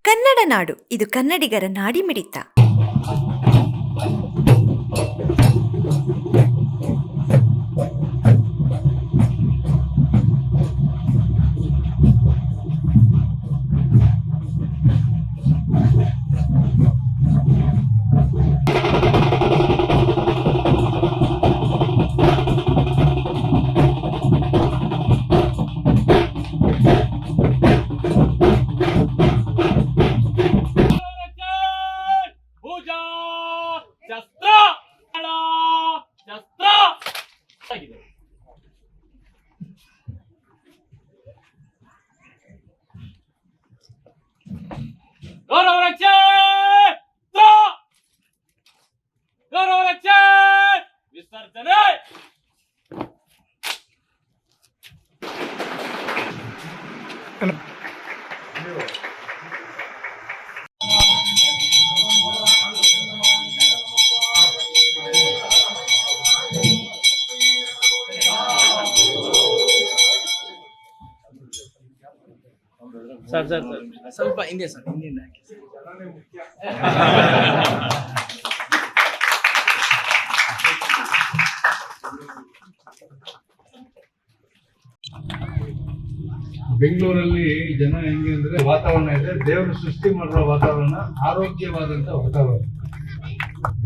ಕನ್ನಡ ನಾಡು, ಇದು ಕನ್ನಡಿಗರ ನಾಡಿಮಿಡಿತ. ವಿಸರ್ಜನೆ. ಸರ್ ಸ್ವಲ್ಪ ಹಿಂದೆ ಸರ್, ಹಿಂದಿನ ಬೆಂಗಳೂರಲ್ಲಿ ಜನ ಹೆಂಗೆ ಅಂದ್ರೆ ವಾತಾವರಣ ಇದೆ, ದೇವರು ಸೃಷ್ಟಿ ಮಾಡಿರೋ ವಾತಾವರಣ ಆರೋಗ್ಯವಾದಂತ ವಾತಾವರಣ.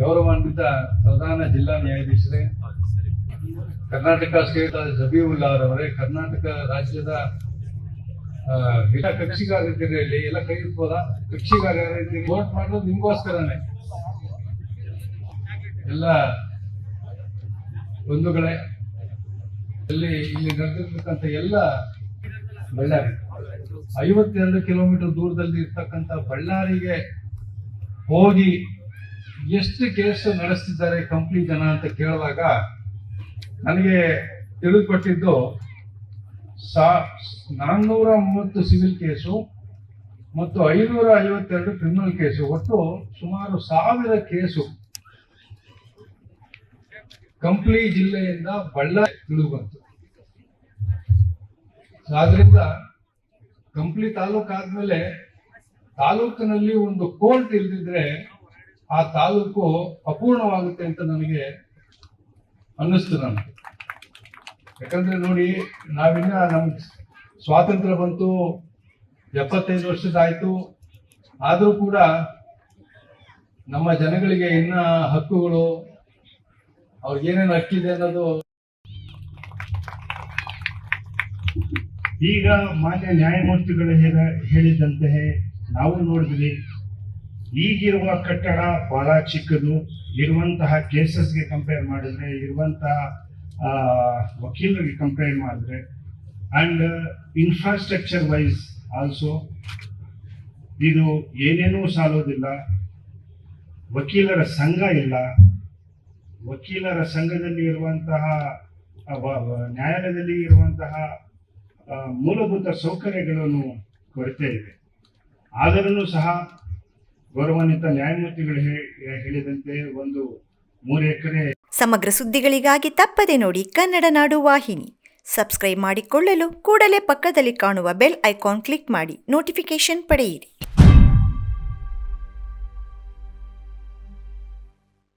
ಗೌರವಾನ್ವಿತ ಪ್ರಧಾನ ಜಿಲ್ಲಾ ನ್ಯಾಯಾಧೀಶರೇ, ಕರ್ನಾಟಕ ಸ್ಟೇಟ್ ಜಬೀವುಲ್ಲಾ ಅವರೇ, ಕರ್ನಾಟಕ ರಾಜ್ಯದ ಕಕ್ಷಿಗಾರರಿದ್ದೀರಿ, ಎಲ್ಲ ಕೈ ಇರ್ಬೋದ, ಕಕ್ಷಿಗಾರರಿದ್ದೀರಿ, ವೋಟ್ ಮಾಡೋದು ನಿಮ್ಗೋಸ್ಕರನೇ. ಎಲ್ಲ ಬಂಧುಗಳೇ, ಇಲ್ಲಿ ನಡೆದಿರ್ತಕ್ಕಂಥ ಎಲ್ಲ ಬಳ್ಳಾರಿ 52 ಕಿಲೋಮೀಟರ್ ದೂರದಲ್ಲಿ ಇರ್ತಕ್ಕಂಥ ಬಳ್ಳಾರಿಗೆ ಹೋಗಿ ಎಷ್ಟು ಕೇಸ್ ನಡೆಸ್ತಿದ್ದಾರೆ ಕಂಪ್ನಿ ಜನ ಅಂತ ಕೇಳುವಾಗ ನನಗೆ ತಿಳಿದುಪಟ್ಟಿದ್ದು 430 ಸಿವಿಲ್ ಕೇಸು ಮತ್ತು 552 ಕ್ರಿಮಿನಲ್ ಕೇಸು, ಒಟ್ಟು ಸುಮಾರು 1000 ಕೇಸು ಕಂಪ್ಲಿ ಜಿಲ್ಲೆಯಿಂದ ಬಳ್ಳಾರಿ ತಿಳಿದು ಬಂತು. ಆದ್ರಿಂದ ಕಂಪ್ಲಿ ತಾಲೂಕು ಆದ್ಮೇಲೆ ತಾಲೂಕಿನಲ್ಲಿ ಒಂದು ಕೋರ್ಟ್ ಇಲ್ದಿದ್ರೆ ಆ ತಾಲೂಕು ಅಪೂರ್ಣವಾಗುತ್ತೆ ಅಂತ ನನಗೆ ಅನ್ನಿಸ್ತು. ನನಗೆ ಯಾಕಂದ್ರೆ ನೋಡಿ, ನಾವಿನ್ನ ನಮ್ಗೆ ಸ್ವಾತಂತ್ರ್ಯ ಬಂತು, 75 ವರ್ಷದಾಯ್ತು, ಆದ್ರೂ ಕೂಡ ನಮ್ಮ ಜನಗಳಿಗೆ ಇನ್ನ ಹಕ್ಕುಗಳು, ಅವ್ರಿಗೇನೇನು ಹಕ್ಕಿದೆ ಅನ್ನೋದು. ಈಗ ಮಾನ್ಯ ನ್ಯಾಯಮೂರ್ತಿಗಳು ಹೇಳಿದಂತೆ ನಾವು ನೋಡಿದ್ವಿ, ಈಗಿರುವ ಕಟ್ಟಡ ಬಹಳ ಚಿಕ್ಕದು, ಇರುವಂತಹ ಕೇಸಸ್ಗೆ ಕಂಪೇರ್ ಮಾಡಿದ್ರೆ, ಇರುವಂತಹ ವಕೀಲರಿಗೆ ಕಂಪೇರ್ ಮಾಡಿದ್ರೆ, ಅಂಡ್ ಇನ್ಫ್ರಾಸ್ಟ್ರಕ್ಚರ್ ವೈಸ್ ಆಲ್ಸೋ ಇದು ಏನೇನೂ ಸಾಲೋದಿಲ್ಲ. ವಕೀಲರ ಸಂಘ ಇಲ್ಲ, ವಕೀಲರ ಸಂಘದಲ್ಲಿ ಇರುವಂತಹ ನ್ಯಾಯಾಲಯದಲ್ಲಿ ಇರುವಂತಹ ಮೂಲಭೂತ ಸೌಕರ್ಯಗಳನ್ನು ಕೊರತೆ ಇದೆ. ಆದರೂ ಸಹ ಗೌರವಾನ್ವಿತ ನ್ಯಾಯಮೂರ್ತಿಗಳು ಹೇಳಿದಂತೆ ಒಂದು 3 ಎಕರೆ. ಸಮಗ್ರ ಸುದ್ದಿಗಳಿಗಾಗಿ ತಪ್ಪದೆ ನೋಡಿ ಕನ್ನಡ ನಾಡು ವಾಹಿನಿ. ಸಬ್ಸ್ಕ್ರೈಬ್ ಮಾಡಿಕೊಳ್ಳಲು ಕೂಡಲೇ ಪಕ್ಕದಲ್ಲಿ ಕಾಣುವ ಬೆಲ್ ಐಕಾನ್ ಕ್ಲಿಕ್ ಮಾಡಿ ನೋಟಿಫಿಕೇಶನ್ ಪಡೆಯಿರಿ.